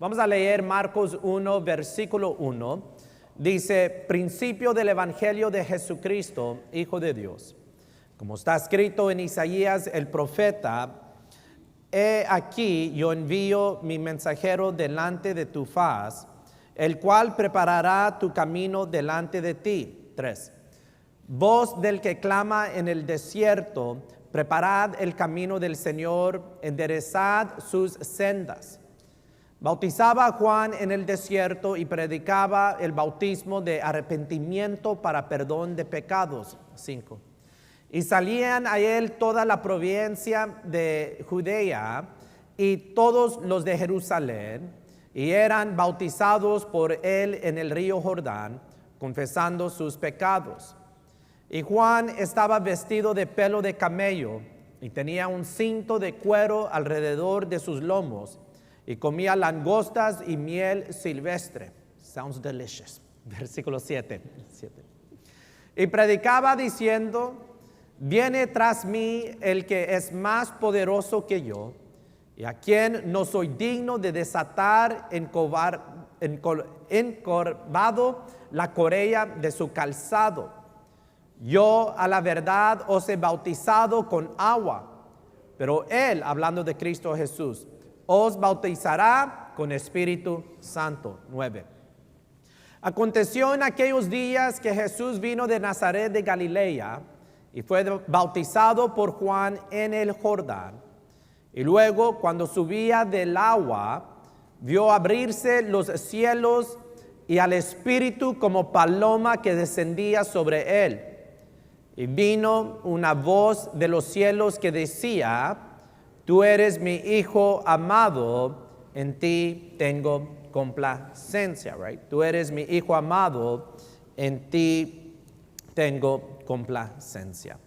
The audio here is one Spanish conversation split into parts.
Vamos a leer Marcos 1, versículo 1. Dice, principio del Evangelio de Jesucristo, Hijo de Dios. Como está escrito en Isaías el profeta, he aquí yo envío mi mensajero delante de tu faz, el cual preparará tu camino delante de ti. 3. Voz del que clama en el desierto, preparad el camino del Señor, enderezad sus sendas. Bautizaba a Juan en el desierto y predicaba el bautismo de arrepentimiento para perdón de pecados. 5. Y salían a él toda la provincia de Judea y todos los de Jerusalén, y eran bautizados por él en el río Jordán, confesando sus pecados. Y Juan estaba vestido de pelo de camello y tenía un cinto de cuero alrededor de sus lomos, y comía langostas y miel silvestre. Sounds delicious. Versículo 7. Y predicaba diciendo, viene tras mí el que es más poderoso que yo, y a quien no soy digno de desatar encorvado la correa de su calzado. Yo a la verdad os he bautizado con agua, pero él, hablando de Cristo Jesús, os bautizará con Espíritu Santo. 9. Aconteció en aquellos días que Jesús vino de Nazaret de Galilea y fue bautizado por Juan en el Jordán. Y luego, cuando subía del agua, vio abrirse los cielos y al Espíritu como paloma que descendía sobre él. Y vino una voz de los cielos que decía, tú eres mi Hijo amado, en ti tengo complacencia, right? Tú eres mi Hijo amado, en ti tengo complacencia.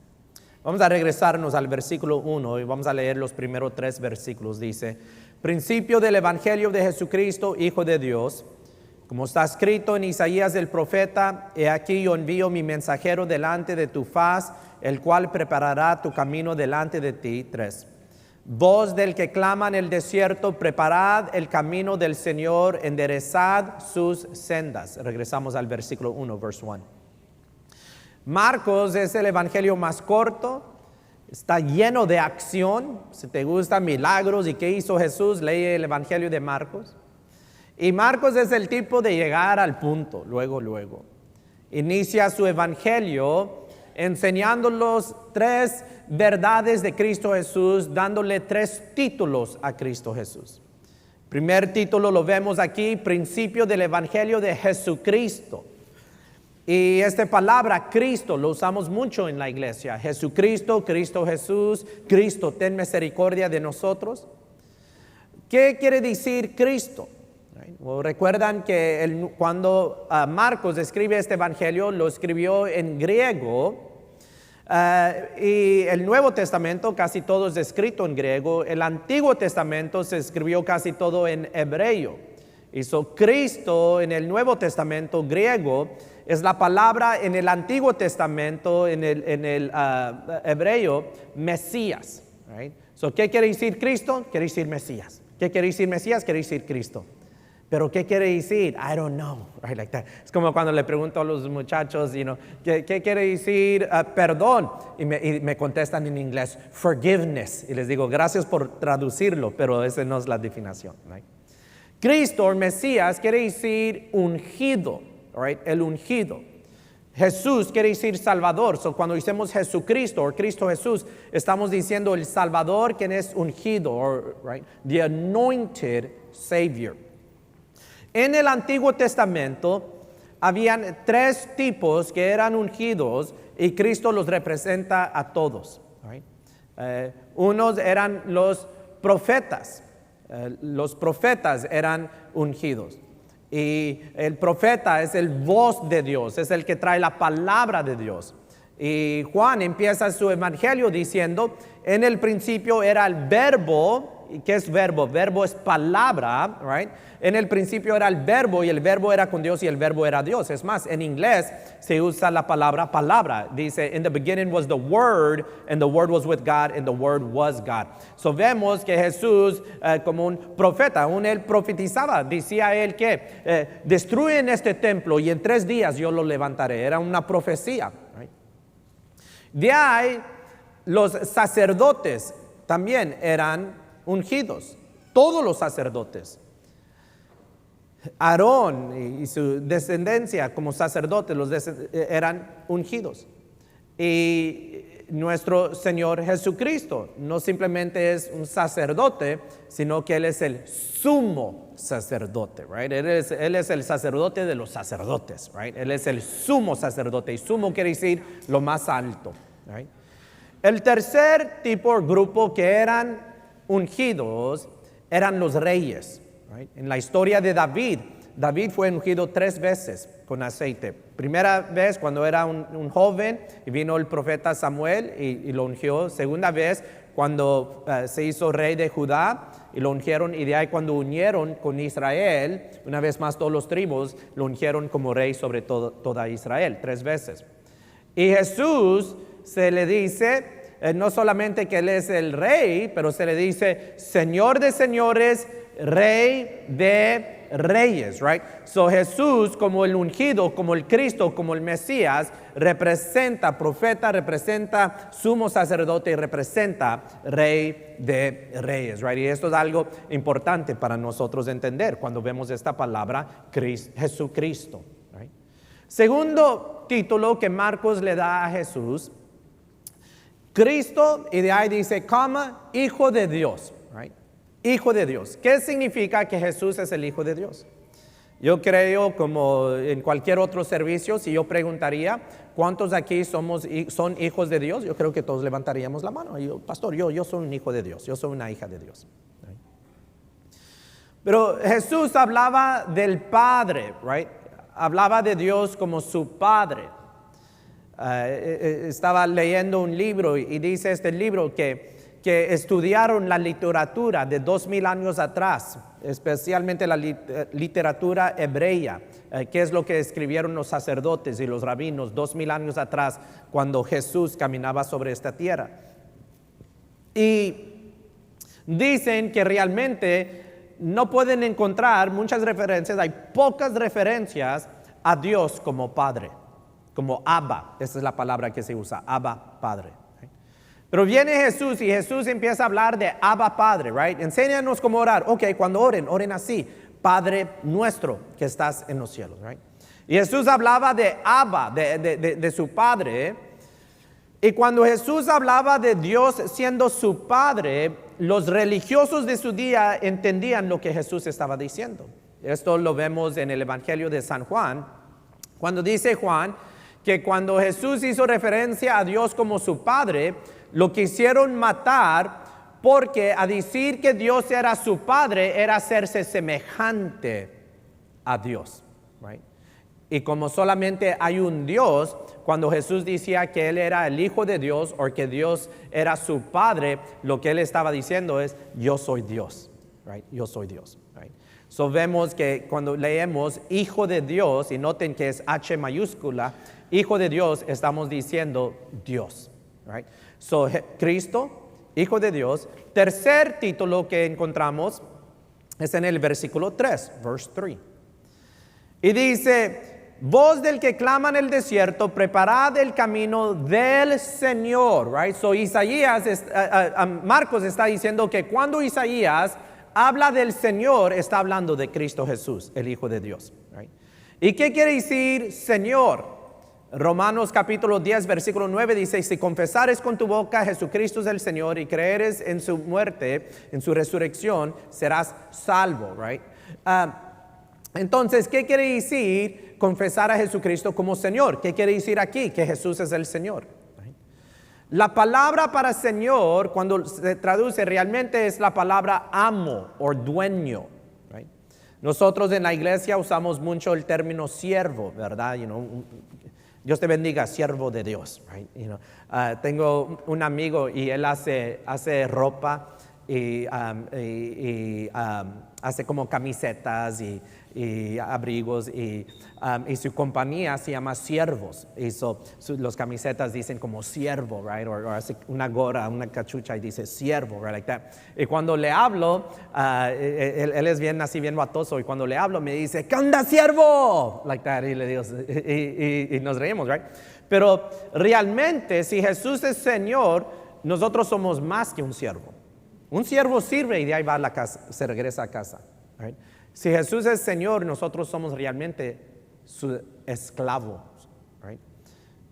Vamos a regresarnos al versículo 1 y vamos a leer los primeros 3 versículos. Dice, principio del Evangelio de Jesucristo, Hijo de Dios, como está escrito en Isaías el profeta, he aquí yo envío mi mensajero delante de tu faz, el cual preparará tu camino delante de ti. 3. Voz del que clama en el desierto, preparad el camino del Señor, enderezad sus sendas. Regresamos al versículo 1, verse 1. Marcos es el evangelio más corto, está lleno de acción. Si te gustan milagros y qué hizo Jesús, lee el evangelio de Marcos. Y Marcos es el tipo de llegar al punto, luego. Inicia su evangelio enseñándolos 3 verdades de Cristo Jesús, dándole 3 títulos a Cristo Jesús. Primer título lo vemos aquí, principio del evangelio de Jesucristo. Y esta palabra Cristo lo usamos mucho en la iglesia. Jesucristo, Cristo Jesús, Cristo, ten misericordia de nosotros. ¿Qué quiere decir Cristo? Recuerdan que cuando Marcos escribe este evangelio, lo escribió en griego. Y el Nuevo Testamento casi todo es escrito en griego. El Antiguo Testamento se escribió casi todo en hebreo. Y Cristo en el Nuevo Testamento griego es la palabra en el Antiguo Testamento, en el hebreo, Mesías. Right? ¿Qué quiere decir Cristo? Quiere decir Mesías. ¿Qué quiere decir Mesías? Quiere decir Cristo. Pero ¿qué quiere decir? I don't know. Right, like that. Es como cuando le pregunto a los muchachos, ¿qué quiere decir perdón? Y me contestan en inglés, forgiveness. Y les digo, gracias por traducirlo, pero esa no es la definición. Right? Cristo, o Mesías, quiere decir ungido. Right? El ungido. Jesús quiere decir Salvador. Cuando decimos Jesucristo o Cristo Jesús, estamos diciendo el Salvador quien es ungido, right? The anointed Savior. En el Antiguo Testamento habían 3 tipos que eran ungidos y Cristo los representa a todos. Right? Unos eran los profetas. Los profetas eran ungidos. Y el profeta es el voz de Dios, es el que trae la palabra de Dios. Y Juan empieza su evangelio diciendo, en el principio era el verbo, ¿qué es verbo? Verbo es palabra, right? En el principio era el verbo y el verbo era con Dios y el verbo era Dios. Es más, en inglés se usa la palabra palabra. Dice, in the beginning was the word and the word was with God and the word was God. So vemos que Jesús como un profeta, él profetizaba, decía él que destruyen este templo y en 3 días yo lo levantaré. Era una profecía. Right? De ahí los sacerdotes también eran ungidos, todos los sacerdotes. Aarón y su descendencia como sacerdotes eran ungidos. Y nuestro Señor Jesucristo no simplemente es un sacerdote, sino que Él es el sumo sacerdote, right? Él es el sacerdote de los sacerdotes, right? Él es el sumo sacerdote, y sumo quiere decir lo más alto, right? El tercer tipo, grupo que eran ungidos, eran los reyes. Right? En la historia de David fue ungido 3 veces con aceite. Primera vez cuando era un joven y vino el profeta Samuel y lo ungió. Segunda vez cuando se hizo rey de Judá y lo ungieron. Y de ahí cuando unieron con Israel, una vez más todos los tribus, lo ungieron como rey sobre toda Israel, 3 veces. Y Jesús se le dice, no solamente que Él es el rey, pero se le dice Señor de señores, Rey de reyes, right? So Jesús como el ungido, como el Cristo, como el Mesías, representa profeta, representa sumo sacerdote y representa Rey de reyes, right? Y esto es algo importante para nosotros entender cuando vemos esta palabra Jesucristo, right? Segundo título que Marcos le da a Jesús, Cristo, y de ahí dice, Hijo de Dios, right? Hijo de Dios. ¿Qué significa que Jesús es el Hijo de Dios? Yo creo, como en cualquier otro servicio, si yo preguntaría, ¿cuántos aquí son hijos de Dios? Yo creo que todos levantaríamos la mano. Pastor, yo soy un hijo de Dios, yo soy una hija de Dios. Right? Pero Jesús hablaba del Padre, right? Hablaba de Dios como su Padre. Estaba leyendo un libro y dice este libro que estudiaron la literatura de 2000 años atrás, especialmente la literatura hebrea, que es lo que escribieron los sacerdotes y los rabinos 2000 años atrás, cuando Jesús caminaba sobre esta tierra. Y dicen que realmente no pueden encontrar muchas referencias, hay pocas referencias a Dios como Padre, como Abba, esa es la palabra que se usa, Abba, Padre. Pero viene Jesús y Jesús empieza a hablar de Abba Padre, right? Enséñanos cómo orar. Ok, cuando oren así, Padre nuestro que estás en los cielos, right? Y Jesús hablaba de Abba, de su Padre. Y cuando Jesús hablaba de Dios siendo su Padre, los religiosos de su día entendían lo que Jesús estaba diciendo. Esto lo vemos en el Evangelio de San Juan, cuando dice Juan que cuando Jesús hizo referencia a Dios como su Padre, lo quisieron matar porque a decir que Dios era su Padre era hacerse semejante a Dios, right? Y como solamente hay un Dios, cuando Jesús decía que Él era el Hijo de Dios o que Dios era su Padre, lo que Él estaba diciendo es, yo soy Dios, right? Yo soy Dios, right? So vemos que cuando leemos Hijo de Dios, y noten que es H mayúscula, Hijo de Dios, estamos diciendo Dios, right? So, Cristo, Hijo de Dios. Tercer título que encontramos es en el versículo 3, verse 3. Y dice, voz del que clama en el desierto, preparad el camino del Señor, right? So, Marcos está diciendo que cuando Isaías habla del Señor, está hablando de Cristo Jesús, el Hijo de Dios, right? ¿Y qué quiere decir Señor? Romanos capítulo 10 versículo 9 dice, si confesares con tu boca Jesucristo es el Señor y creeres en su muerte, en su resurrección, serás salvo, right? Entonces, ¿qué quiere decir confesar a Jesucristo como Señor? ¿Qué quiere decir aquí? Que Jesús es el Señor. Right? La palabra para Señor, cuando se traduce realmente es la palabra amo o dueño. Right? Nosotros en la iglesia usamos mucho el término siervo, ¿verdad? Dios te bendiga, siervo de Dios. Right? Tengo un amigo y él hace ropa hace como camisetas y abrigos y su compañía se llama Siervos. Los camisetas dicen como siervo, right? O hace una gorra, una cachucha y dice siervo, right? Like that. Y cuando le hablo, él es bien así, bien batoso, y cuando le hablo me dice, ¿qué onda, siervo? Like that, y le digo, y nos reímos, right? Pero realmente, si Jesús es Señor, nosotros somos más que un siervo. Un siervo sirve y de ahí va a la casa, se regresa a casa, right? Si Jesús es Señor, nosotros somos realmente su esclavo, right?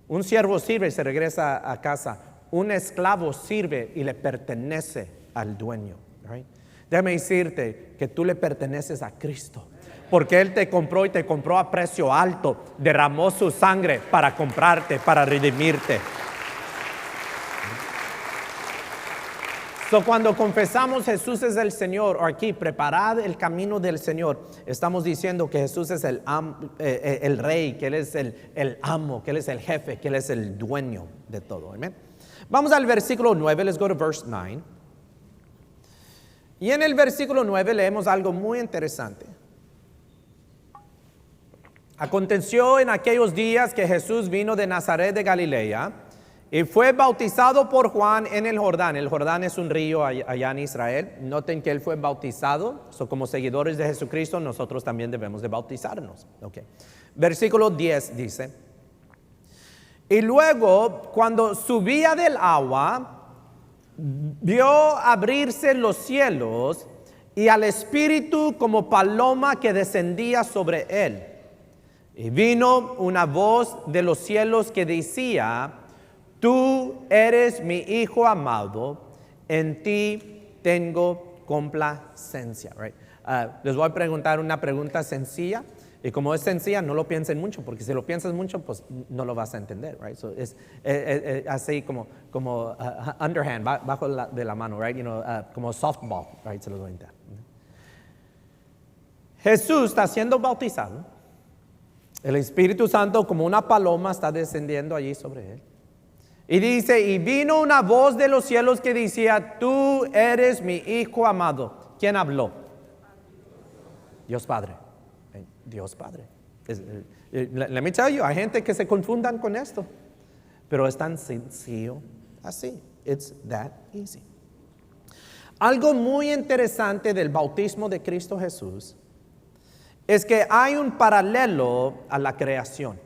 Un siervo sirve y se regresa a casa. Un esclavo sirve y le pertenece al dueño, right? Déjame decirte que tú le perteneces a Cristo, porque Él te compró y te compró a precio alto, derramó su sangre para comprarte, para redimirte. So, cuando confesamos Jesús es el Señor, o aquí, preparad el camino del Señor, estamos diciendo que Jesús es el rey, que Él es el amo, que Él es el jefe, que Él es el dueño de todo. Amén. Vamos al versículo 9, let's go to verse 9. Y en el versículo 9 leemos algo muy interesante. Aconteció en aquellos días que Jesús vino de Nazaret de Galilea y fue bautizado por Juan en el Jordán. El Jordán es un río allá en Israel. Noten que él fue bautizado. Como seguidores de Jesucristo, nosotros también debemos de bautizarnos. Okay. Versículo 10 dice, y luego cuando subía del agua, vio abrirse los cielos y al Espíritu como paloma que descendía sobre él. Y vino una voz de los cielos que decía, tú eres mi Hijo amado, en ti tengo complacencia. Right? Les voy a preguntar una pregunta sencilla, y como es sencilla, no lo piensen mucho, porque si lo piensas mucho, pues no lo vas a entender. Right? So, es así como underhand, bajo de la mano, right? Como softball. Right? Se lo voy a entender. Jesús está siendo bautizado. El Espíritu Santo como una paloma está descendiendo allí sobre él. Y dice, y vino una voz de los cielos que decía, tú eres mi Hijo amado. ¿Quién habló? Dios Padre. Dios Padre. Let me tell you, hay gente que se confundan con esto. Pero es tan sencillo así. It's that easy. Algo muy interesante del bautismo de Cristo Jesús es que hay un paralelo a la creación.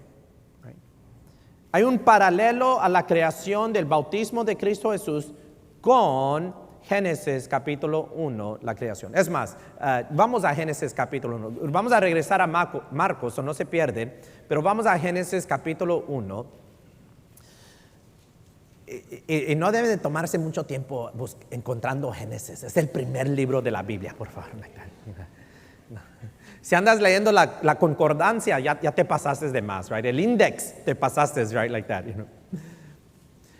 Hay un paralelo a la creación del bautismo de Cristo Jesús con Génesis capítulo 1, la creación. Es más, vamos a Génesis capítulo 1. Vamos a regresar a Marcos, o no se pierden, pero vamos a Génesis capítulo 1. Y no debe de tomarse mucho tiempo encontrando Génesis. Es el primer libro de la Biblia, por favor. Si andas leyendo la concordancia, ya te pasaste de más, right? El index te pasaste, right? Like that,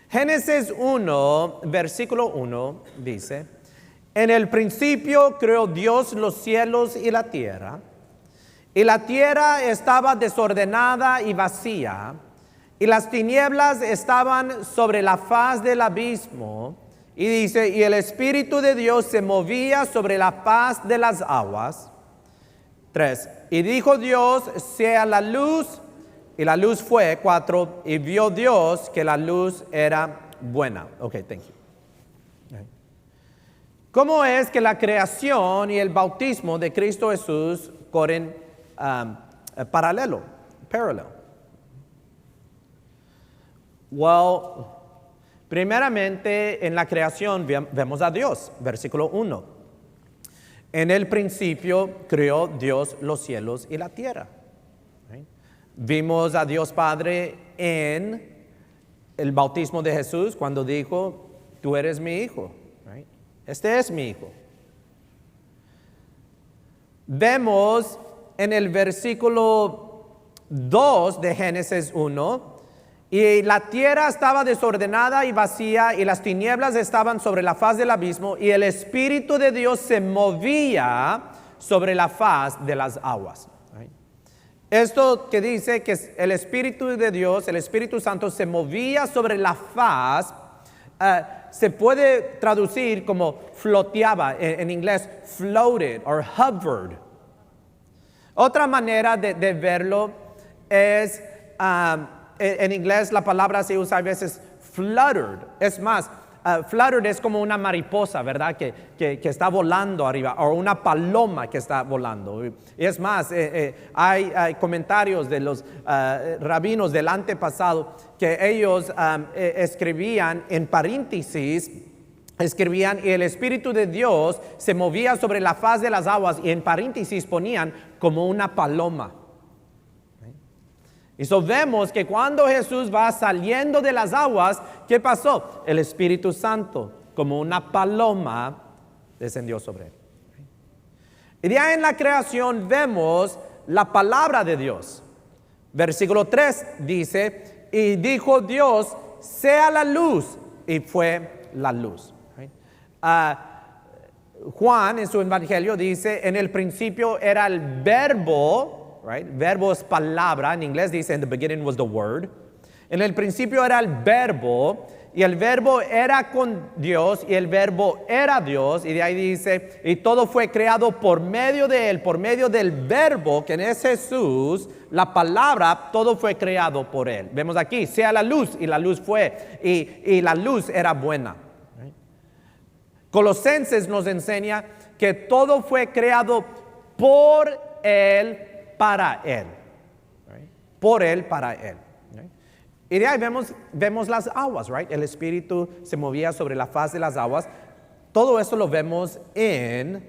Génesis 1, versículo 1 dice, en el principio creó Dios los cielos y la tierra estaba desordenada y vacía, y las tinieblas estaban sobre la faz del abismo, y dice, y el Espíritu de Dios se movía sobre la faz de las aguas. 3. Y dijo Dios, sea la luz, y la luz fue. 4. Y vio Dios que la luz era buena. Ok, thank you. ¿Cómo es que la creación y el bautismo de Cristo Jesús corren paralelo? Well, primeramente en la creación vemos a Dios, versículo 1. En el principio creó Dios los cielos y la tierra. Right? Vimos a Dios Padre en el bautismo de Jesús cuando dijo, tú eres mi hijo. Right? Este es mi hijo. Vemos en el versículo 2 de Génesis 1, y la tierra estaba desordenada y vacía, y las tinieblas estaban sobre la faz del abismo, y el Espíritu de Dios se movía sobre la faz de las aguas. Right? Esto que dice que el Espíritu de Dios, el Espíritu Santo, se movía sobre la faz, se puede traducir como floteaba, en inglés floated or hovered. Otra manera de verlo es, en inglés la palabra se usa a veces fluttered. Es más, fluttered es como una mariposa, ¿verdad? Que está volando arriba, o una paloma que está volando. Y es más, hay comentarios de los rabinos del antepasado que ellos escribían en paréntesis, escribían y el Espíritu de Dios se movía sobre la faz de las aguas y en paréntesis ponían como una paloma. Y so vemos que cuando Jesús va saliendo de las aguas, ¿qué pasó? El Espíritu Santo, como una paloma, descendió sobre él. Y de ahí en la creación vemos la palabra de Dios. Versículo 3 dice, y dijo Dios, sea la luz, y fue la luz. Juan en su evangelio dice, en el principio era el verbo, right? Verbo es palabra, en inglés dice, in the beginning was the word. En el principio era el verbo, y el verbo era con Dios, y el verbo era Dios, y de ahí dice, y todo fue creado por medio de él, por medio del verbo, que es Jesús, la palabra, todo fue creado por él. Vemos aquí, sea la luz, y la luz fue, y la luz era buena. Colosenses nos enseña que todo fue creado por él, para él. Por él, para él. Y de ahí vemos las aguas, right? El Espíritu se movía sobre la faz de las aguas. Todo eso lo vemos en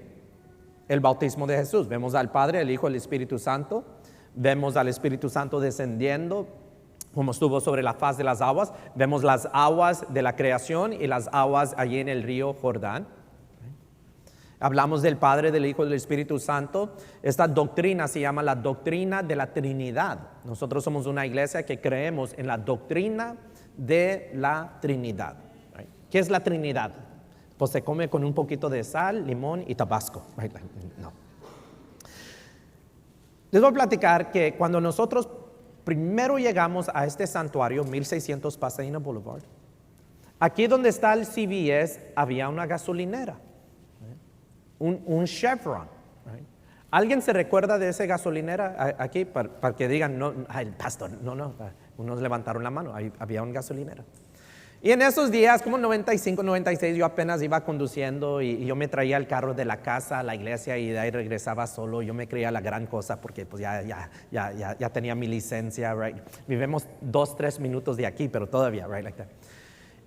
el bautismo de Jesús. Vemos al Padre, el Hijo, el Espíritu Santo. Vemos al Espíritu Santo descendiendo como estuvo sobre la faz de las aguas. Vemos las aguas de la creación y las aguas allí en el río Jordán. Hablamos del Padre, del Hijo y del Espíritu Santo. Esta doctrina se llama la doctrina de la Trinidad. Nosotros somos una iglesia que creemos en la doctrina de la Trinidad. ¿Qué es la Trinidad? Pues se come con un poquito de sal, limón y tabasco. No. Les voy a platicar que cuando nosotros primero llegamos a este santuario, 1600 Pasadena Boulevard, aquí donde está el CVS había una gasolinera. Un Chevron. Right? ¿Alguien se recuerda de esa gasolinera aquí? Para que digan, no, el pastor, no, unos levantaron la mano, ahí había una gasolinera. Y en esos días, como 95, 96, yo apenas iba conduciendo y yo me traía el carro de la casa a la iglesia y de ahí regresaba solo. Yo me creía la gran cosa porque pues ya tenía mi licencia, right? Vivimos 2-3 minutos de aquí, pero todavía, right, like that.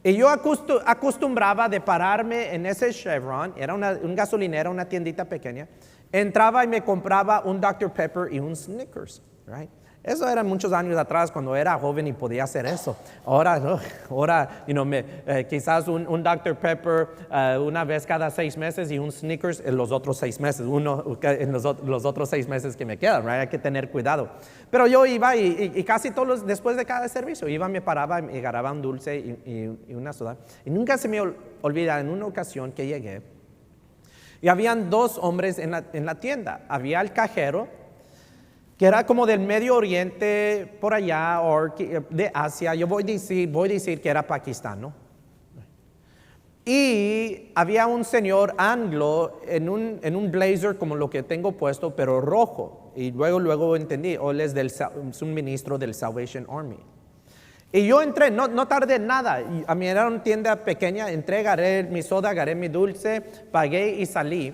Y yo acostumbraba de pararme en ese Chevron, era un gasolinera, una tiendita pequeña, entraba y me compraba un Dr. Pepper y un Snickers, right? Eso era muchos años atrás cuando era joven y podía hacer eso. Ahora quizás un Dr. Pepper una vez cada 6 meses y un Snickers en los otros 6 meses, uno en los otros 6 meses que me quedan, right? Hay que tener cuidado. Pero yo iba y casi todos después de cada servicio, me paraba y agarraba un dulce y una soda. Y nunca se me olvida en una ocasión que llegué y habían 2 hombres en la tienda. Había el cajero, que era como del Medio Oriente, por allá, o de Asia. Yo voy a decir que era pakistano. Y había un señor anglo en un blazer como lo que tengo puesto, pero rojo. Y luego entendí, él es un ministro del Salvation Army. Y yo entré, no tardé nada. A mí era una tienda pequeña, entré, agarré mi soda, agarré mi dulce, pagué y salí.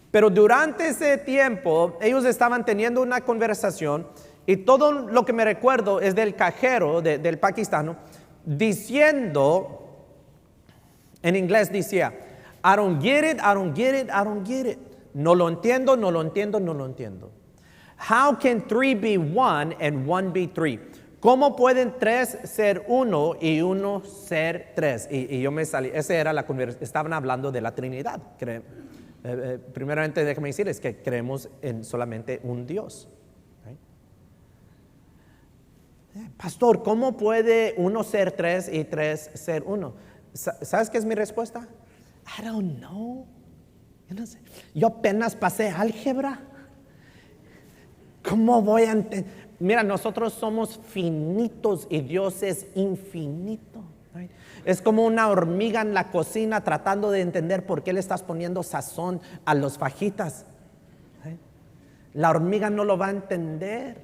Pero durante ese tiempo, ellos estaban teniendo una conversación y todo lo que me recuerdo es del cajero, del pakistano, diciendo, en inglés decía, I don't get it, I don't get it, I don't get it. No lo entiendo, no lo entiendo, no lo entiendo. How can 3 be 1 and 1 be 3? ¿Cómo pueden 3 ser 1 y 1 ser 3? Y yo me salí, esa era la conversación, estaban hablando de la Trinidad, primeramente déjame decir es que creemos en solamente un Dios. Right? Pastor, ¿cómo puede 1 ser 3 y 3 ser 1? ¿Sabes qué es mi respuesta? I don't know. Yo no sé. Yo apenas pasé álgebra. ¿Cómo voy a entender? Mira, nosotros somos finitos y Dios es infinito. Right? Es como una hormiga en la cocina tratando de entender por qué le estás poniendo sazón a los fajitas. Right? La hormiga no lo va a entender.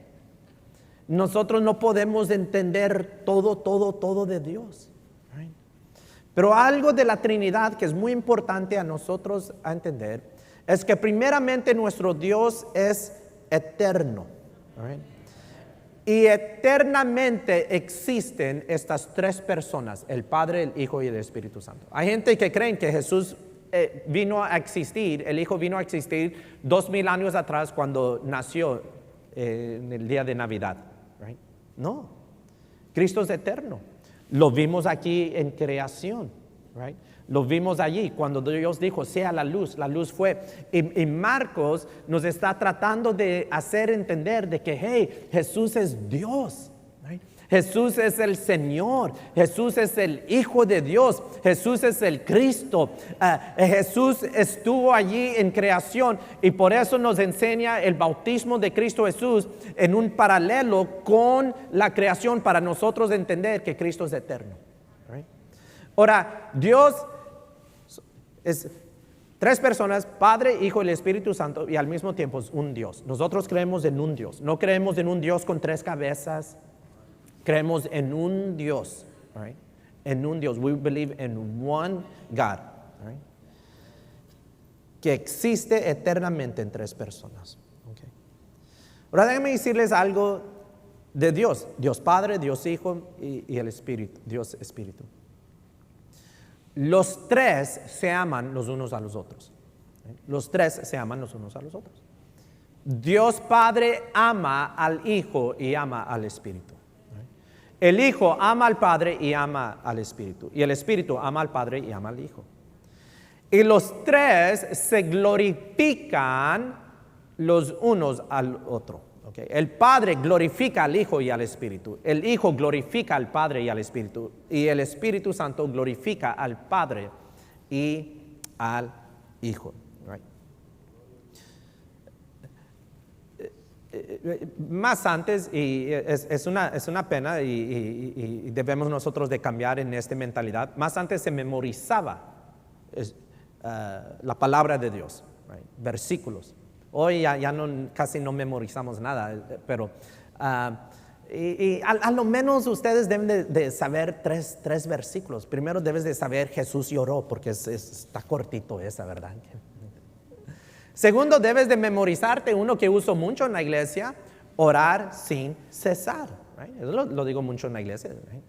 Nosotros no podemos entender todo de Dios. Right? Pero algo de la Trinidad que es muy importante a nosotros a entender es que primeramente nuestro Dios es eterno. Right? Y eternamente existen estas tres personas, el Padre, el Hijo y el Espíritu Santo. Hay gente que cree que Jesús vino a existir, el Hijo vino a existir 2000 años atrás cuando nació en el día de Navidad. Right? No, Cristo es eterno. Lo vimos aquí en creación. Right? Lo vimos allí cuando Dios dijo sea la luz fue. Y Marcos nos está tratando de hacer entender de que hey, Jesús es Dios. Right? Jesús es el Señor, Jesús es el Hijo de Dios, Jesús es el Cristo. Jesús estuvo allí en creación y por eso nos enseña el bautismo de Cristo Jesús en un paralelo con la creación para nosotros entender que Cristo es eterno. Right? Ahora, Dios es tres personas, Padre, Hijo y el Espíritu Santo, y al mismo tiempo es un Dios. Nosotros creemos en un Dios, no creemos en un Dios con tres cabezas, creemos en un Dios, right? En un Dios. We believe in one God, right? Que existe eternamente en tres personas. Okay. Ahora déjenme decirles algo de Dios, Dios Padre, Dios Hijo y el Espíritu, Dios Espíritu. Los tres se aman los unos a los otros. Los tres se aman los unos a los otros. Dios Padre ama al Hijo y ama al Espíritu. El Hijo ama al Padre y ama al Espíritu. Y el Espíritu ama al Padre y ama al Hijo. Y los tres se glorifican los unos al otro. Okay. El Padre glorifica al Hijo y al Espíritu. El Hijo glorifica al Padre y al Espíritu. Y el Espíritu Santo glorifica al Padre y al Hijo. Right. Más antes, y es una pena y debemos nosotros de cambiar en esta mentalidad, más antes se memorizaba la palabra de Dios, right? Versículos. Hoy ya casi no memorizamos nada, pero a lo menos ustedes deben de saber tres versículos. Primero debes de saber Jesús lloró, porque está cortito esa, ¿verdad? Segundo, debes de memorizarte uno que uso mucho en la iglesia, orar sin cesar. Right? Eso lo digo mucho en la iglesia. Right?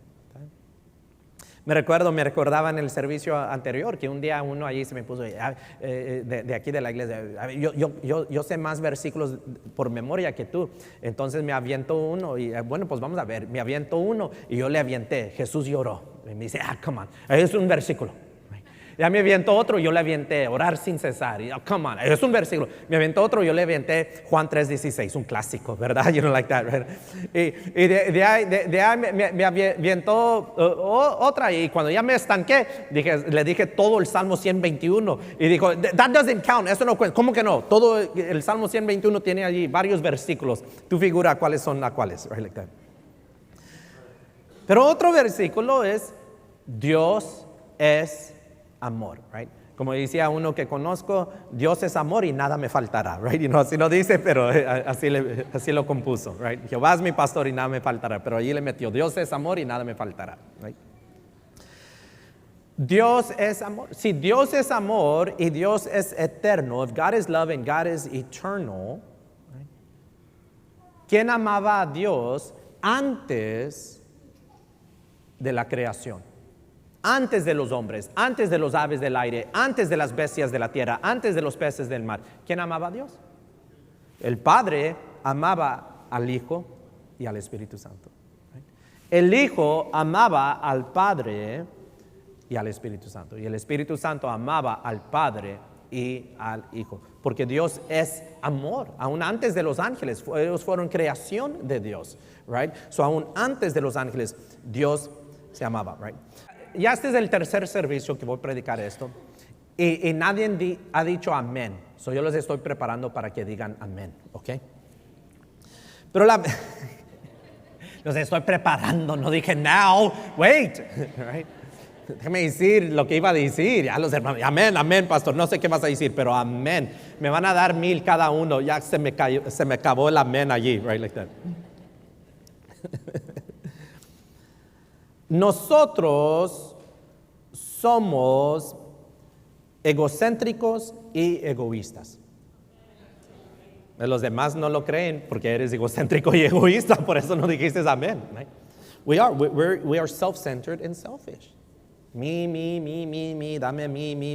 Me recordaba en el servicio anterior que un día uno allí se me puso de aquí de la iglesia, yo sé más versículos por memoria que tú, entonces me aviento uno y bueno, pues vamos a ver, me aviento uno y yo le avienté, Jesús lloró, y me dice, come on, es un versículo. Ya me avientó otro, yo le avienté orar sin cesar. Y, come on, es un versículo. Me avientó otro, yo le avienté Juan 3:16, un clásico, ¿verdad? You don't like that, right? Y de ahí me avientó otra. Y cuando ya me estanqué, le dije todo el Salmo 121. Y dijo, that doesn't count, eso no cuenta. ¿Cómo que no? Todo el Salmo 121 tiene allí varios versículos. Tú figura cuáles son las cuales, right? Like that. Pero otro versículo es, Dios es amor, right? Como decía uno que conozco, Dios es amor y nada me faltará, right? Y no así lo dice, pero así lo compuso, right? Jehová es mi pastor y nada me faltará, pero allí le metió, Dios es amor y nada me faltará, right? Dios es amor. Si Dios es amor y Dios es eterno, if God is love and God is eternal, right? ¿Quién amaba a Dios antes de la creación? Antes de los hombres, antes de los aves del aire, antes de las bestias de la tierra, antes de los peces del mar. ¿Quién amaba a Dios? El Padre amaba al Hijo y al Espíritu Santo. El Hijo amaba al Padre y al Espíritu Santo. Y el Espíritu Santo amaba al Padre y al Hijo. Porque Dios es amor. Aún antes de los ángeles, ellos fueron creación de Dios. Right? So, aún antes de los ángeles, Dios se amaba. Right? Ya este es el tercer servicio que voy a predicar esto. Y nadie ha dicho amén. So yo los estoy preparando para que digan amén. ¿Ok? Pero Los estoy preparando, no dije now, wait. Right? Déjame decir lo que iba a decir. Ya los hermanos, amén, amén, pastor. No sé qué vas a decir, pero amén. Me van a dar 1,000 cada uno. Ya se me acabó el amén allí, right, like that. Nosotros somos egocéntricos y egoístas. Los demás no lo creen porque eres egocéntrico y egoísta, por eso no dijiste amén. Right? We are self-centered and selfish. Me, dame me.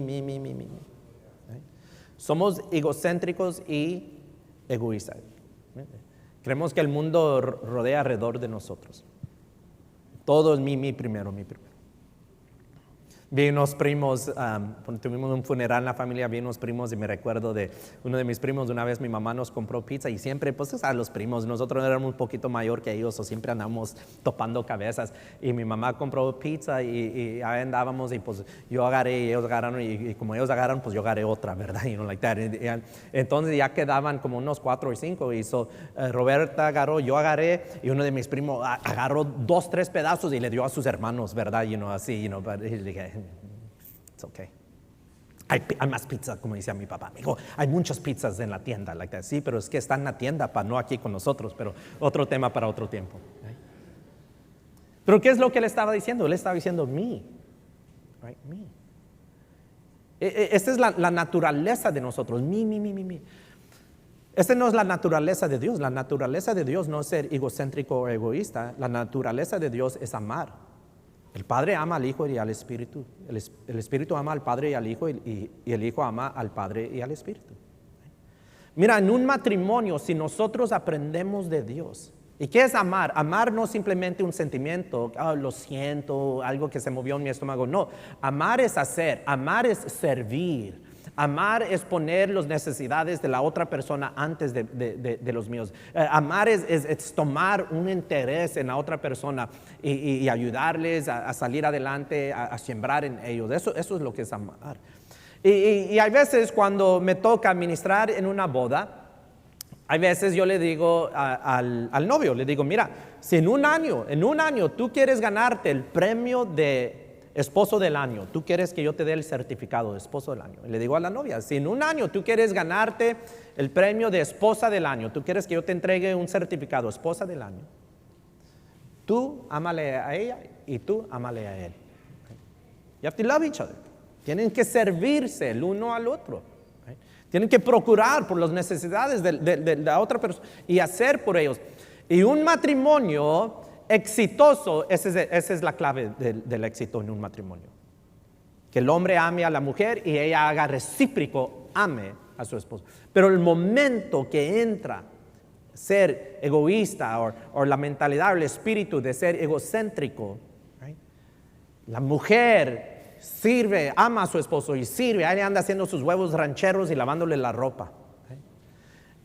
Right? Somos egocéntricos y egoístas. Creemos que el mundo rodea alrededor de nosotros. Todo es mi primero. Vi unos primos, cuando tuvimos un funeral en la familia, vi unos primos y me recuerdo de uno de mis primos. Una vez mi mamá nos compró pizza y siempre, pues a los primos, nosotros éramos un poquito mayor que ellos, o siempre andamos topando cabezas. Y mi mamá compró pizza y ahí andábamos y pues yo agarré y ellos agarraron y como ellos agarraron, pues yo agarré otra, ¿verdad? Like that. Entonces ya quedaban como unos 4 o 5 y Roberta agarró, yo agarré y uno de mis primos agarró 2, 3 pedazos y le dio a sus hermanos, ¿verdad? Así, but dije, it's okay. Hay más pizza, como decía mi papá. Me dijo, hay muchas pizzas en la tienda. Like that. Sí, pero es que están en la tienda, no aquí con nosotros, pero otro tema para otro tiempo. Right? Pero ¿qué es lo que él estaba diciendo? Él estaba diciendo me. Right? Me. Esta es la naturaleza de nosotros. Me. Esta no es la naturaleza de Dios. La naturaleza de Dios no es ser egocéntrico o egoísta. La naturaleza de Dios es amar. El Padre ama al Hijo y al Espíritu. El Espíritu ama al Padre y al Hijo y el Hijo ama al Padre y al Espíritu. Mira, en un matrimonio, si nosotros aprendemos de Dios, ¿y qué es amar? Amar no es simplemente un sentimiento, lo siento, algo que se movió en mi estómago. No, amar es hacer, amar es servir. Amar es poner las necesidades de la otra persona antes de los míos. Amar es tomar un interés en la otra persona y ayudarles a salir adelante, a sembrar en ellos. Eso es lo que es amar. Y hay veces cuando me toca ministrar en una boda, hay veces yo le digo al novio, le digo, mira, si en un año tú quieres ganarte el premio de esposo del año, tú quieres que yo te dé el certificado de esposo del año. Y le digo a la novia, si en un año tú quieres ganarte el premio de esposa del año, tú quieres que yo te entregue un certificado esposa del año, tú ámale a ella y tú ámale a él. You have to love each other. Tienen que servirse el uno al otro. Tienen que procurar por las necesidades de la otra persona y hacer por ellos. Y un matrimonio exitoso, esa es la clave del éxito en un matrimonio. Que el hombre ame a la mujer y ella haga recíproco, ame a su esposo. Pero el momento que entra ser egoísta o la mentalidad o el espíritu de ser egocéntrico, right? La mujer sirve, ama a su esposo y sirve, ahí anda haciendo sus huevos rancheros y lavándole la ropa.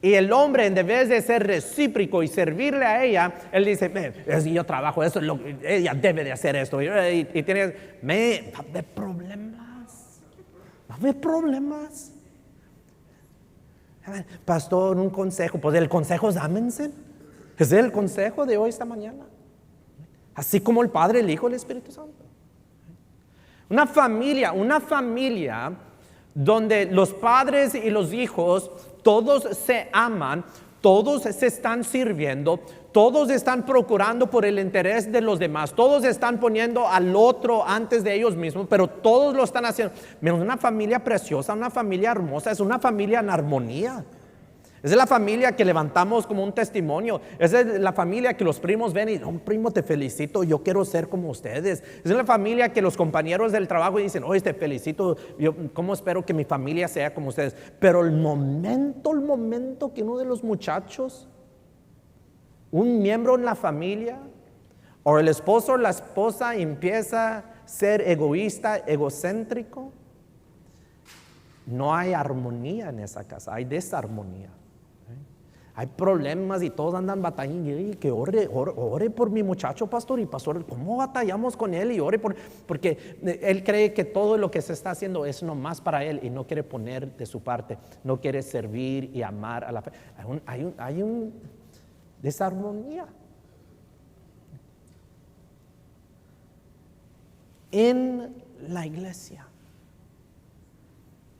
Y el hombre, en vez de ser recíproco y servirle a ella, él dice, yo trabajo, eso es ella debe de hacer esto. Y tiene, va a haber problemas. Va a haber problemas. A ver, pastor, un consejo. Pues el consejo es ámense. Es el consejo de hoy, esta mañana. Así como el Padre, el Hijo y el Espíritu Santo. Una familia donde los padres y los hijos todos se aman, todos se están sirviendo, todos están procurando por el interés de los demás, todos están poniendo al otro antes de ellos mismos, pero todos lo están haciendo. Es una familia preciosa, una familia hermosa, es una familia en armonía. Es la familia que levantamos como un testimonio. Es la familia que los primos ven y, primo, te felicito, yo quiero ser como ustedes. Es la familia que los compañeros del trabajo dicen, te felicito, yo cómo espero que mi familia sea como ustedes. Pero el momento que uno de los muchachos, un miembro en la familia, o el esposo o la esposa empieza a ser egoísta, egocéntrico, no hay armonía en esa casa, hay desarmonía. Hay problemas y todos andan batallando. Y que ore por mi muchacho, pastor. Y pastor, ¿cómo batallamos con él? Y ore porque él cree que todo lo que se está haciendo es nomás para él y no quiere poner de su parte. No quiere servir y amar a la fe. Hay un desarmonía. en la iglesia.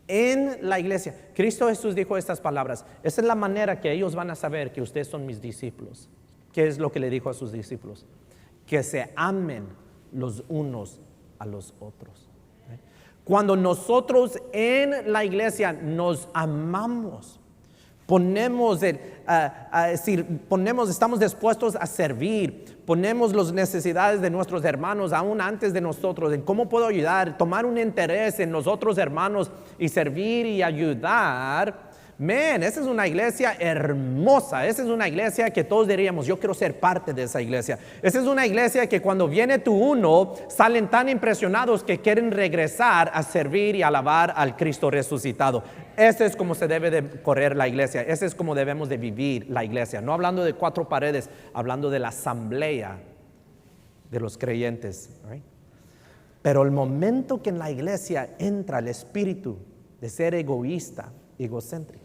En la iglesia. Cristo Jesús dijo estas palabras. Esa es la manera que ellos van a saber que ustedes son mis discípulos. ¿Qué es lo que le dijo a sus discípulos? Que se amen los unos a los otros. Cuando nosotros en la iglesia nos amamos, estamos dispuestos a servir, ponemos las necesidades de nuestros hermanos aún antes de nosotros, en cómo puedo ayudar, tomar un interés en los otros hermanos y servir y ayudar. Esa es una iglesia hermosa. Esa es una iglesia que todos diríamos, yo quiero ser parte de esa iglesia. Esa es una iglesia que cuando viene tu uno, salen tan impresionados que quieren regresar a servir y alabar al Cristo resucitado. Ese es como se debe de correr la iglesia. Ese es como debemos de vivir la iglesia. No hablando de cuatro paredes, hablando de la asamblea de los creyentes. Right? Pero el momento que en la iglesia entra el espíritu de ser egoísta, egocéntrico.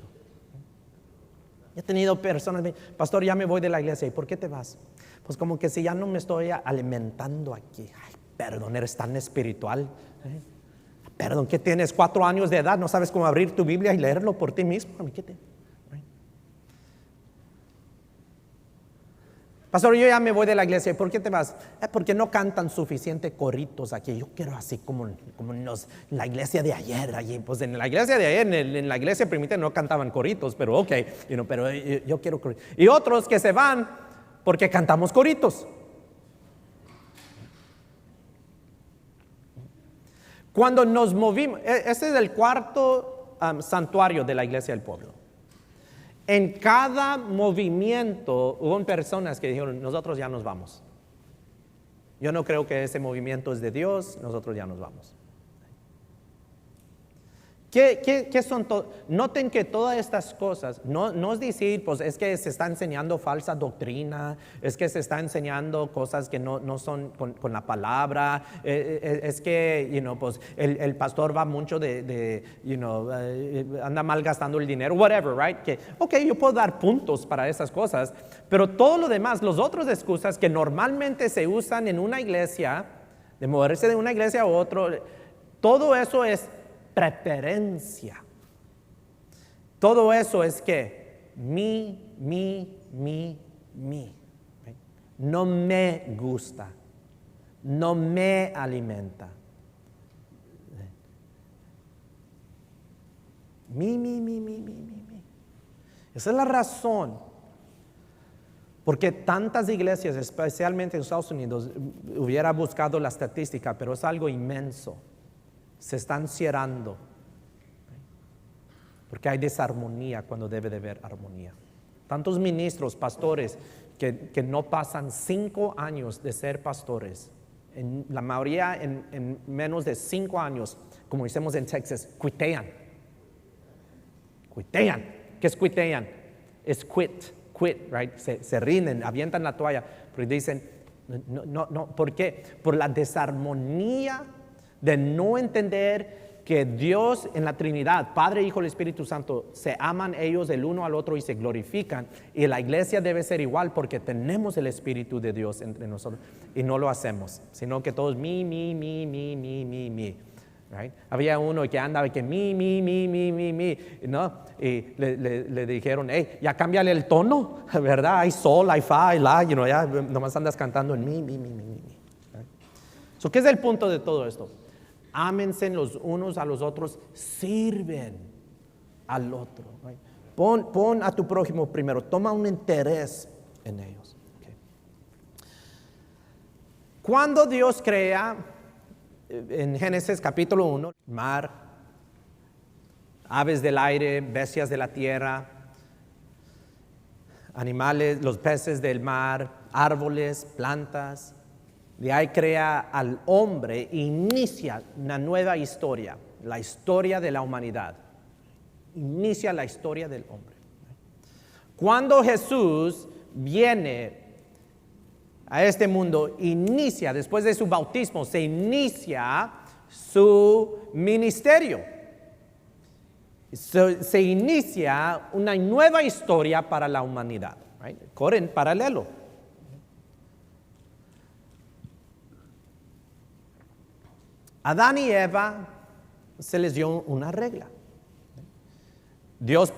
He tenido personas que me dicen, pastor, ya me voy de la iglesia. ¿Y por qué te vas? Pues como que si ya no me estoy alimentando aquí. Ay, perdón, eres tan espiritual. Perdón, ¿qué tienes? 4 años de edad, no sabes cómo abrir tu Biblia y leerlo por ti mismo. Pastor, yo ya me voy de la iglesia. ¿Por qué te vas? Porque no cantan suficiente coritos aquí. Yo quiero así como en la iglesia de ayer. Allí, pues en la iglesia de ayer, en la iglesia primitiva no cantaban coritos, pero ok, pero yo quiero coritos. Y otros que se van porque cantamos coritos. Cuando nos movimos, ese es el cuarto santuario de la iglesia del pueblo. En cada movimiento hubo personas que dijeron, nosotros ya nos vamos. Yo no creo que ese movimiento es de Dios, nosotros ya nos vamos. ¿Qué son todos? Noten que todas estas cosas, no es decir, pues es que se está enseñando falsa doctrina, es que se está enseñando cosas que no son con la palabra, es que, pues el pastor va mucho anda mal gastando el dinero, whatever, right? Que, yo puedo dar puntos para esas cosas, pero todo lo demás, los otros excusas que normalmente se usan en una iglesia, de moverse de una iglesia a otra, todo eso es preferencia. Todo eso es que mi. No me gusta, no me alimenta. Mi. Esa es la razón porque tantas iglesias, especialmente en Estados Unidos, hubiera buscado la estadística, pero es algo inmenso. Se están cerrando porque hay desarmonía cuando debe de haber armonía. Tantos ministros, pastores que no pasan 5 años de ser pastores, en la mayoría en menos de 5 años, como decimos en Texas, quitean. ¿Qué es quitean? Es quit, right? Se rinden, avientan la toalla, pero dicen no, ¿por qué? Por la desarmonía de no entender que Dios en la Trinidad, Padre, Hijo y Espíritu Santo, se aman ellos el uno al otro y se glorifican. Y la iglesia debe ser igual porque tenemos el Espíritu de Dios entre nosotros y no lo hacemos, sino que todos mi. Right? Había uno que andaba que mi, ¿no? Y le dijeron, hey, ya cámbiale el tono, ¿verdad? Hay sol, hay fa, hay la, ya nomás andas cantando en mi. Right? So, ¿qué es el punto de todo esto? Ámense los unos a los otros, sirven al otro. Right? Pon a tu prójimo primero, toma un interés en ellos. Okay. Cuando Dios crea, en Génesis capítulo 1, mar, aves del aire, bestias de la tierra, animales, los peces del mar, árboles, plantas. De ahí crea al hombre, inicia una nueva historia, la historia de la humanidad. Inicia la historia del hombre. Cuando Jesús viene a este mundo, inicia, después de su bautismo, se inicia su ministerio. Se inicia una nueva historia para la humanidad. Right? Corren paralelo. Adán y Eva se les dio una regla. Dios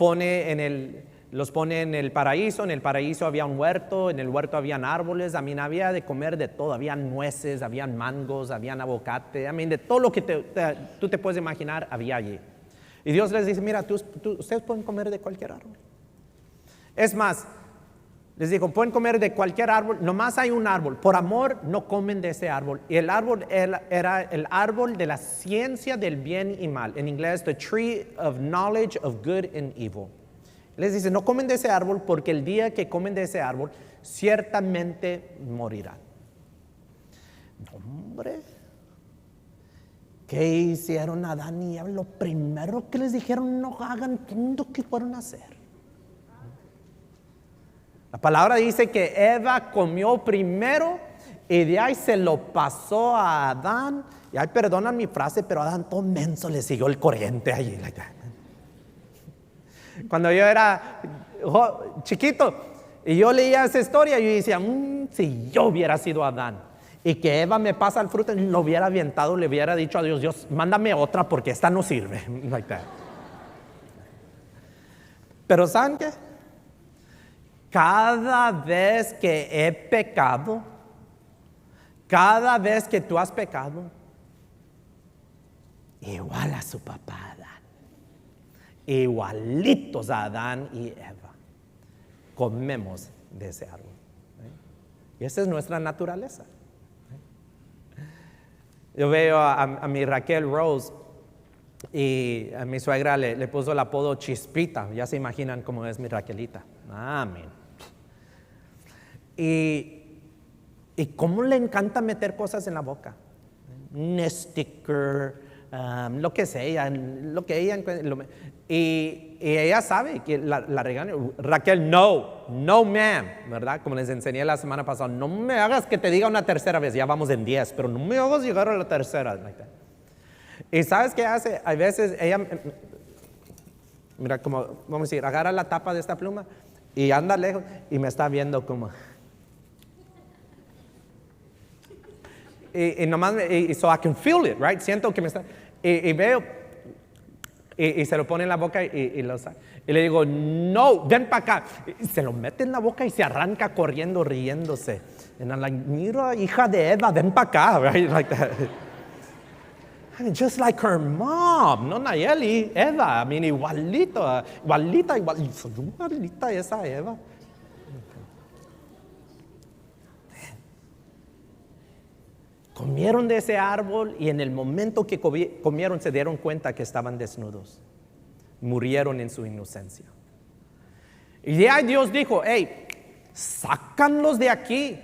los pone en el paraíso. En el paraíso había un huerto, en el huerto habían árboles, había de comer de todo, habían nueces, habían mangos, habían aguacate, de todo lo que tú te puedes imaginar había allí. Y Dios les dice, mira, ustedes pueden comer de cualquier árbol. Es más, les digo, pueden comer de cualquier árbol, nomás hay un árbol. Por amor no comen de ese árbol. Y el árbol era el árbol de la ciencia del bien y mal. En inglés, the tree of knowledge of good and evil. Les dice, no comen de ese árbol porque el día que comen de ese árbol, ciertamente morirán. Hombre, ¿qué hicieron Adán y Eva? Lo primero que les dijeron, no hagan lo que fueron a hacer. La palabra dice que Eva comió primero y de ahí se lo pasó a Adán. Y ay, perdonan mi frase, pero Adán todo menso le siguió el corriente allí. Cuando yo era chiquito y yo leía esa historia, yo decía, si yo hubiera sido Adán y que Eva me pasa el fruto, lo hubiera avientado, le hubiera dicho a Dios, Dios, mándame otra porque esta no sirve. Pero ¿saben qué? Cada vez que he pecado, cada vez que tú has pecado, igual a su papá Adán, igualitos a Adán y Eva, comemos de ese árbol. Y esa es nuestra naturaleza. Yo veo a mi Raquel Rose y a mi suegra le puso el apodo Chispita. Ya se imaginan cómo es mi Raquelita. Amén. Y cómo le encanta meter cosas en la boca. Un sticker, lo que sea, lo que ella y ella sabe que la regaña. Raquel, no ma'am, ¿verdad? Como les enseñé la semana pasada, no me hagas que te diga una tercera vez, ya vamos en 10, pero no me hagas llegar a la tercera. Y ¿sabes qué hace? A veces ella, mira, como, vamos a decir, agarra la tapa de esta pluma y anda lejos y me está viendo como... Y nomás, so I can feel it, right? Siento que me está... Y veo, y se lo pone en la boca y lo saca. Y le digo, no, ven para acá. Y se lo mete en la boca y se arranca corriendo, riéndose. And I'm like, mira, hija de Eva, ven para acá, right? Like that. I mean, just like her mom, no Nayeli, Eva. I mean, igualita esa Eva. Comieron de ese árbol y en el momento que comieron se dieron cuenta que estaban desnudos. Murieron en su inocencia. Y ya Dios dijo, hey, sácanlos de aquí.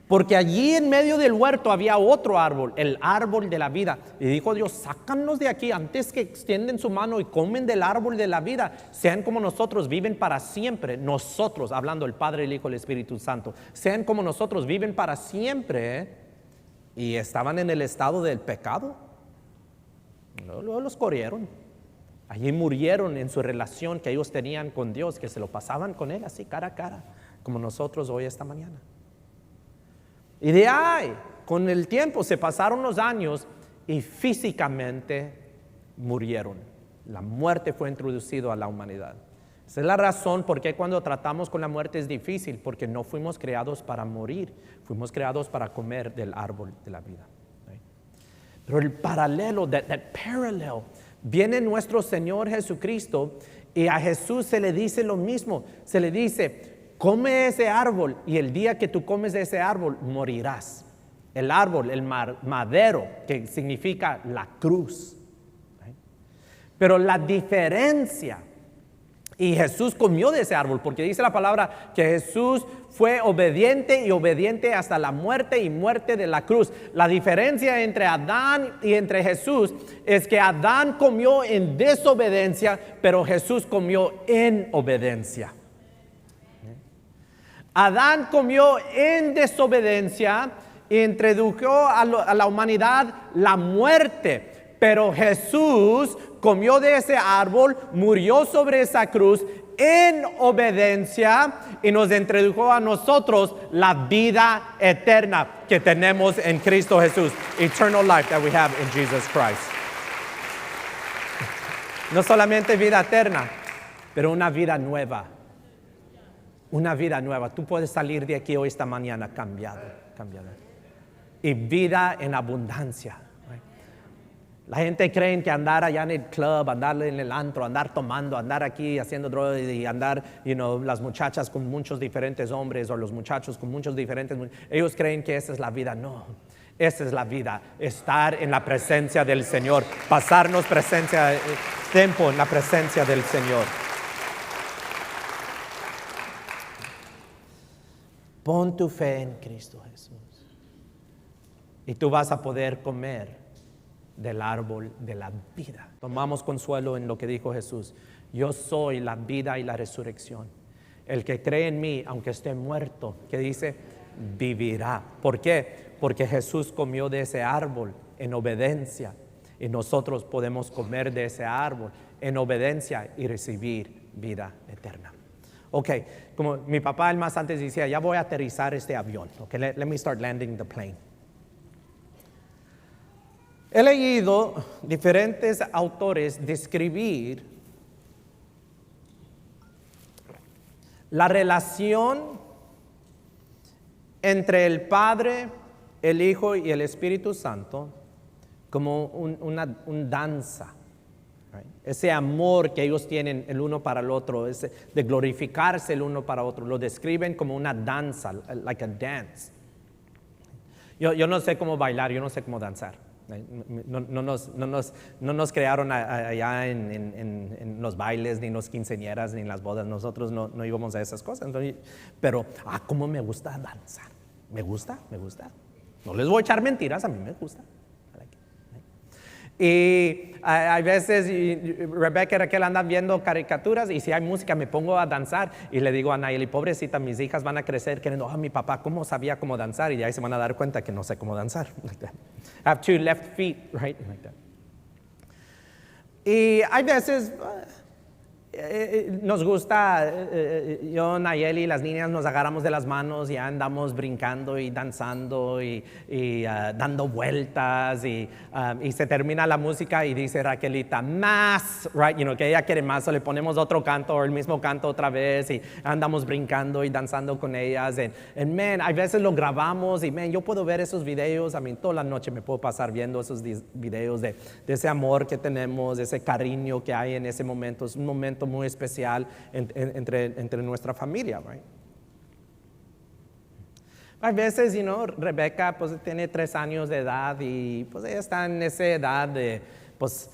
Porque allí en medio del huerto había otro árbol, el árbol de la vida. Y dijo Dios, sácanlos de aquí antes que extienden su mano y comen del árbol de la vida. Sean como nosotros, viven para siempre. Nosotros, hablando el Padre, el Hijo y el Espíritu Santo. Sean como nosotros, viven para siempre. Y estaban en el estado del pecado. Luego los corrieron. Allí murieron en su relación que ellos tenían con Dios, que se lo pasaban con Él así cara a cara, como nosotros hoy esta mañana. Y de ahí, con el tiempo, se pasaron los años y físicamente murieron. La muerte fue introducida a la humanidad. Esa es la razón por qué cuando tratamos con la muerte es difícil, porque no fuimos creados para morir, fuimos creados para comer del árbol de la vida. Pero el paralelo, that parallel, viene nuestro Señor Jesucristo y a Jesús se le dice lo mismo. Se le dice, come ese árbol y el día que tú comes de ese árbol morirás. El árbol, el madero, que significa la cruz. Pero la diferencia, y Jesús comió de ese árbol, porque dice la palabra que Jesús fue obediente y obediente hasta la muerte y muerte de la cruz. La diferencia entre Adán y entre Jesús es que Adán comió en desobediencia, pero Jesús comió en obediencia. Adán comió en desobediencia e introdujo a la humanidad la muerte, pero Jesús comió de ese árbol, murió sobre esa cruz en obediencia y nos introdujo a nosotros la vida eterna que tenemos en Cristo Jesús. Eternal life that we have in Jesus Christ. No solamente vida eterna, pero una vida nueva. Una vida nueva. Tú puedes salir de aquí hoy esta mañana cambiado. Y vida en abundancia. La gente cree que andar allá en el club, andar en el antro, andar tomando, andar aquí haciendo drogas y andar, las muchachas con muchos diferentes hombres o los muchachos con muchos diferentes, ellos creen que esa es la vida. No, esa es la vida, estar en la presencia del Señor, pasarnos tiempo en la presencia del Señor. Pon tu fe en Cristo Jesús y tú vas a poder comer del árbol de la vida. Tomamos consuelo en lo que dijo Jesús. Yo soy la vida y la resurrección. El que cree en mí, aunque esté muerto, ¿qué dice? Vivirá. ¿Por qué? Porque Jesús comió de ese árbol en obediencia y nosotros podemos comer de ese árbol en obediencia y recibir vida eterna. Ok, como mi papá el más antes decía, ya voy a aterrizar este avión. Ok, let me start landing the plane. He leído diferentes autores describir la relación entre el Padre, el Hijo y el Espíritu Santo como una danza. Right? Ese amor que ellos tienen el uno para el otro, ese de glorificarse el uno para el otro, lo describen como una danza, like a dance. Yo no sé cómo bailar, yo no sé cómo danzar. No nos crearon allá en los bailes, ni en los quinceañeras, ni en las bodas. Nosotros no íbamos a esas cosas. Entonces, pero, cómo me gusta danzar. Me gusta. No les voy a echar mentiras, a mí me gusta. Y hay veces, Rebecca y Raquel andan viendo caricaturas y si hay música me pongo a danzar y le digo a Nayeli, pobrecita, mis hijas van a crecer queriendo, mi papá, ¿cómo sabía cómo danzar? Y de ahí se van a dar cuenta que no sé cómo danzar. I have two left feet, right? Like that. Y hay veces, nos gusta, yo, Nayeli y las niñas nos agarramos de las manos y andamos brincando y danzando y dando vueltas y se termina la música y dice Raquelita, más, right? Que ella quiere más, o le ponemos otro canto o el mismo canto otra vez y andamos brincando y danzando con ellas. Man, hay veces lo grabamos y yo puedo ver esos videos, toda la noche me puedo pasar viendo esos videos de ese amor que tenemos, de ese cariño que hay en ese momento. Es un momento muy especial entre nuestra familia, right? Hay veces, Rebeca pues tiene 3 años de edad y pues ella está en esa edad de, pues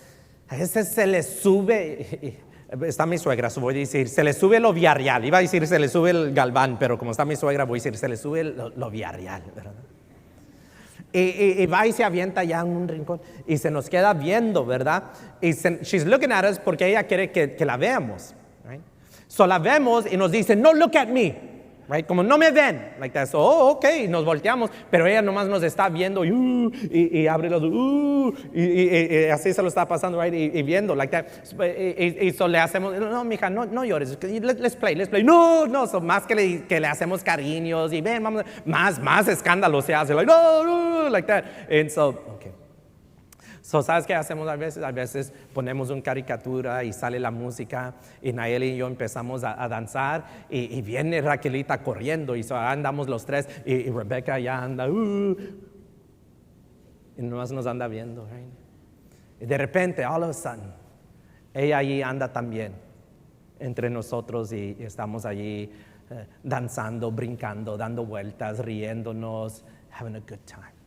a veces se le sube, está mi suegra, voy a decir, se le sube lo Villarreal, iba a decir se le sube el Galván, pero como está mi suegra voy a decir, se le sube lo Villarreal, ¿verdad? Y va y se avienta ya en un rincón y se nos queda viendo, ¿verdad? Y she's looking at us porque ella quiere que la veamos, right? So la vemos y nos dice, no look at me, right? Como no me ven, like that. So, ok, y nos volteamos, pero ella nomás nos está viendo y abre los y así se lo está pasando, right? Y viendo, like that. Y so le hacemos, no, mija, no llores, let's play. No, so más que le hacemos cariños y ven, vamos, más escándalo se hace, like, no, like that. And so, okay. So, ¿sabes qué hacemos a veces? A veces ponemos una caricatura y sale la música y Nayeli y yo empezamos a danzar y viene Raquelita corriendo y so andamos los tres y Rebecca ya anda y nomás nos anda viendo, right? Y de repente, all of a sudden, ella allí anda también entre nosotros y estamos allí danzando, brincando, dando vueltas, riéndonos, having a good time.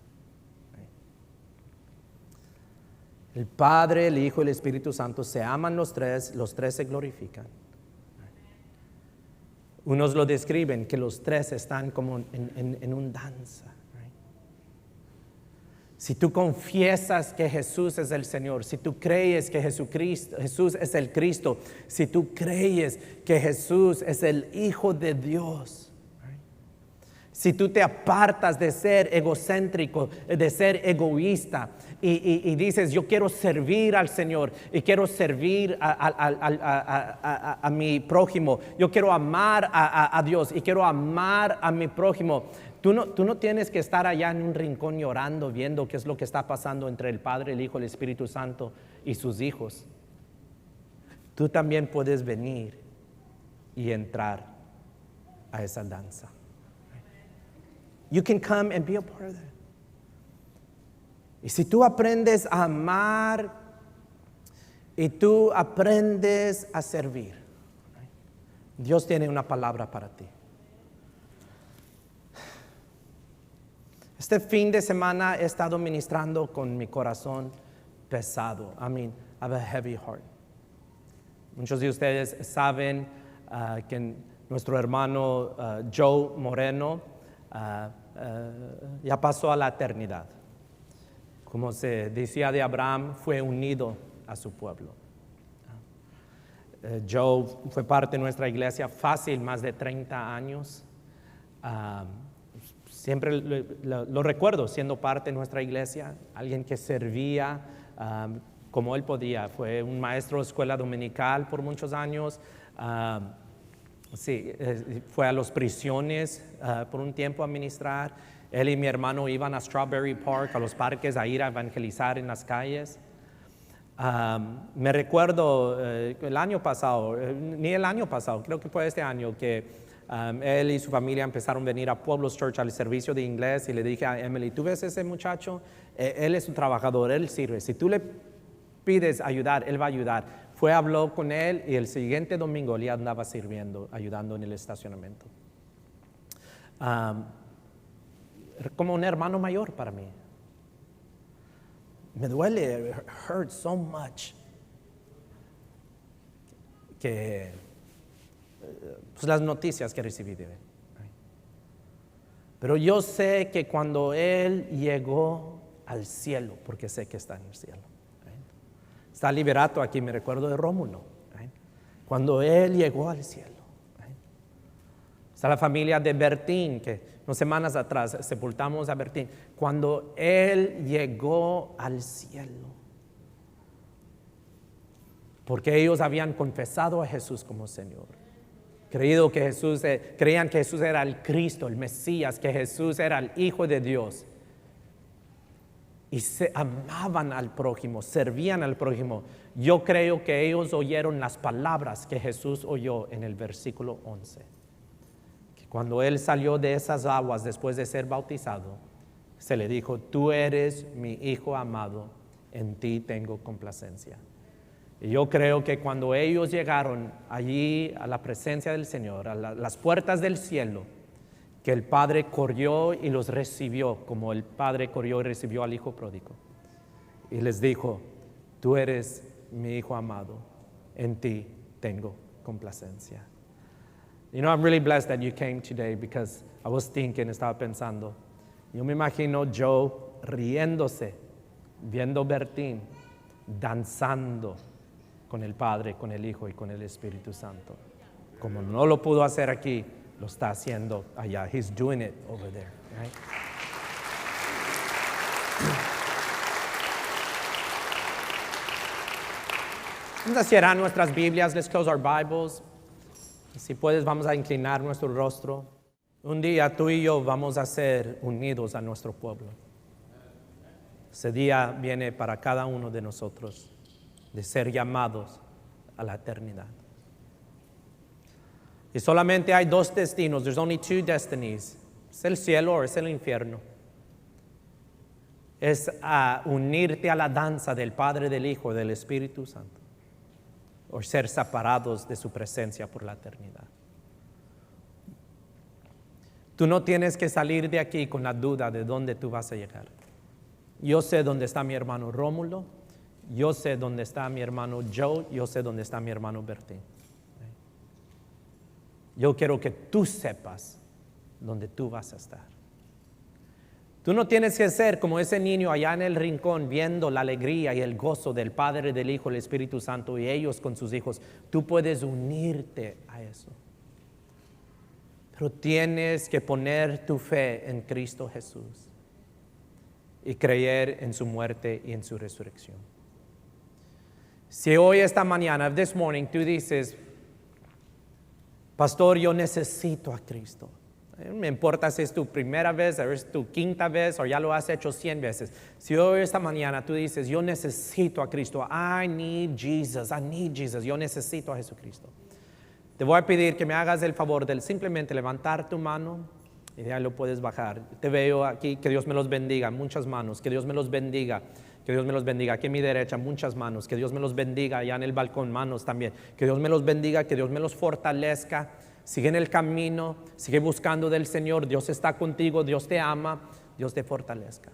El Padre, el Hijo y el Espíritu Santo se aman los tres se glorifican. Unos lo describen que los tres están como en un danza. Right? Si tú confiesas que Jesús es el Señor, si tú crees que Jesús es el Cristo, si tú crees que Jesús es el Hijo de Dios, right? Si tú te apartas de ser egocéntrico, de ser egoísta y dices, yo quiero servir al Señor y quiero servir a mi prójimo, yo quiero amar a Dios y quiero amar a mi prójimo, tú no tienes que estar allá en un rincón llorando, viendo qué es lo que está pasando entre el Padre, el Hijo, el Espíritu Santo y sus hijos. Tú también puedes venir y entrar a esa danza. You can come and be a part of that. Y si tú aprendes a amar y tú aprendes a servir, Dios tiene una palabra para ti. Este fin de semana he estado ministrando con mi corazón pesado. I have a heavy heart. Muchos de ustedes saben que nuestro hermano Joe Moreno ya pasó a la eternidad. Como se decía de Abraham, fue unido a su pueblo. Joe fue parte de nuestra iglesia fácil, más de 30 años. Siempre lo recuerdo siendo parte de nuestra iglesia, alguien que servía como él podía. Fue un maestro de escuela dominical por muchos años. Fue a las prisiones por un tiempo a ministrar. Él y mi hermano iban a Strawberry Park, a los parques, a ir a evangelizar en las calles. Me recuerdo el año pasado, creo que fue este año, que él y su familia empezaron a venir a Pueblos Church al servicio de inglés, y le dije a Emily, ¿tú ves ese muchacho? Él es un trabajador, él sirve. Si tú le pides ayudar, él va a ayudar. Habló con él y el siguiente domingo le andaba sirviendo, ayudando en el estacionamiento. Como un hermano mayor para mí. Me duele, it hurts so much, que pues, las noticias que recibí de él. Pero yo sé que cuando él llegó al cielo, porque sé que está en el cielo, está liberato aquí, me recuerdo de Rómulo, cuando él llegó al cielo. Está la familia de Bertín, que unas semanas atrás sepultamos a Bertín. Cuando él llegó al cielo, porque ellos habían confesado a Jesús como Señor, creían que Jesús era el Cristo, el Mesías, que Jesús era el Hijo de Dios. Y se amaban al prójimo, servían al prójimo. Yo creo que ellos oyeron las palabras que Jesús oyó en el versículo 11. Que cuando él salió de esas aguas después de ser bautizado, se le dijo, tú eres mi Hijo amado, en ti tengo complacencia. Y yo creo que cuando ellos llegaron allí a la presencia del Señor, a las puertas del cielo, que el Padre corrió y los recibió, como el Padre corrió y recibió al Hijo pródigo. Y les dijo, tú eres mi Hijo amado, en ti tengo complacencia. You know, I'm really blessed that you came today, because I was thinking, estaba pensando, yo me imagino Joe riéndose, viendo Bertín, danzando con el Padre, con el Hijo y con el Espíritu Santo. Como no lo pudo hacer aquí, lo está haciendo allá. He's doing it over there, right? Vamos a cerrar nuestras Biblias. Let's close our Bibles. Si puedes, vamos a inclinar nuestro rostro. Un día tú y yo vamos a ser unidos a nuestro pueblo. Ese día viene para cada uno de nosotros, de ser llamados a la eternidad. Y solamente hay dos destinos. There's only two destinies. Es el cielo o es el infierno. Es unirte a la danza del Padre, del Hijo y del Espíritu Santo, o ser separados de su presencia por la eternidad. Tú no tienes que salir de aquí con la duda de dónde tú vas a llegar. Yo sé dónde está mi hermano Rómulo. Yo sé dónde está mi hermano Joe. Yo sé dónde está mi hermano Bertín. Yo quiero que tú sepas dónde tú vas a estar. Tú no tienes que ser como ese niño allá en el rincón viendo la alegría y el gozo del Padre, del Hijo, del Espíritu Santo y ellos con sus hijos. Tú puedes unirte a eso. Pero tienes que poner tu fe en Cristo Jesús y creer en su muerte y en su resurrección. Si hoy, esta mañana, this morning, tú dices, pastor, yo necesito a Cristo. No me importa si es tu primera vez, o es tu quinta vez, o ya lo has hecho 100 veces. Si hoy, esta mañana, tú dices, yo necesito a Cristo. I need Jesus, yo necesito a Jesucristo. Te voy a pedir que me hagas el favor de simplemente levantar tu mano y ya lo puedes bajar. Te veo aquí, que Dios me los bendiga, muchas manos, que Dios me los bendiga. Que Dios me los bendiga. Aquí a mi derecha, muchas manos. Que Dios me los bendiga. Allá en el balcón, manos también. Que Dios me los bendiga, que Dios me los fortalezca. Sigue en el camino, sigue buscando del Señor. Dios está contigo, Dios te ama, Dios te fortalezca.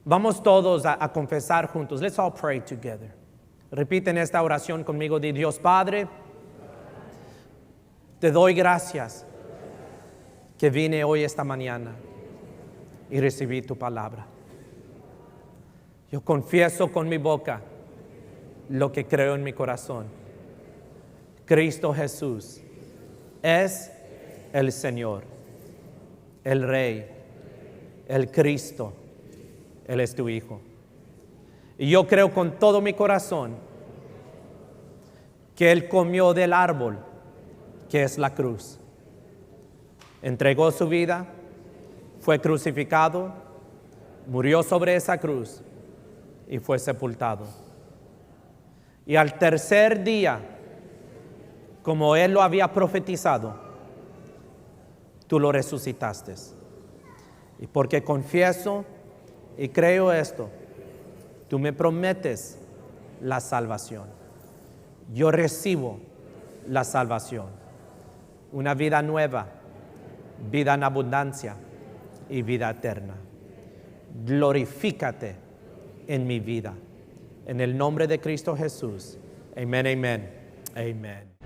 Vamos todos a confesar juntos. Let's all pray together. Repiten esta oración conmigo. Di: Dios Padre, te doy gracias que vine hoy esta mañana y recibí tu palabra. Yo confieso con mi boca lo que creo en mi corazón. Cristo Jesús es el Señor, el Rey, el Cristo. Él es tu Hijo. Y yo creo con todo mi corazón que Él comió del árbol, que es la cruz. Entregó su vida, fue crucificado, murió sobre esa cruz y fue sepultado. Y al tercer día, como Él lo había profetizado, tú lo resucitaste. Y porque confieso y creo esto, tú me prometes la salvación. Yo recibo la salvación, una vida nueva, vida en abundancia y vida eterna. Glorifícate en mi vida. En el nombre de Cristo Jesús. Amén, amén, amén.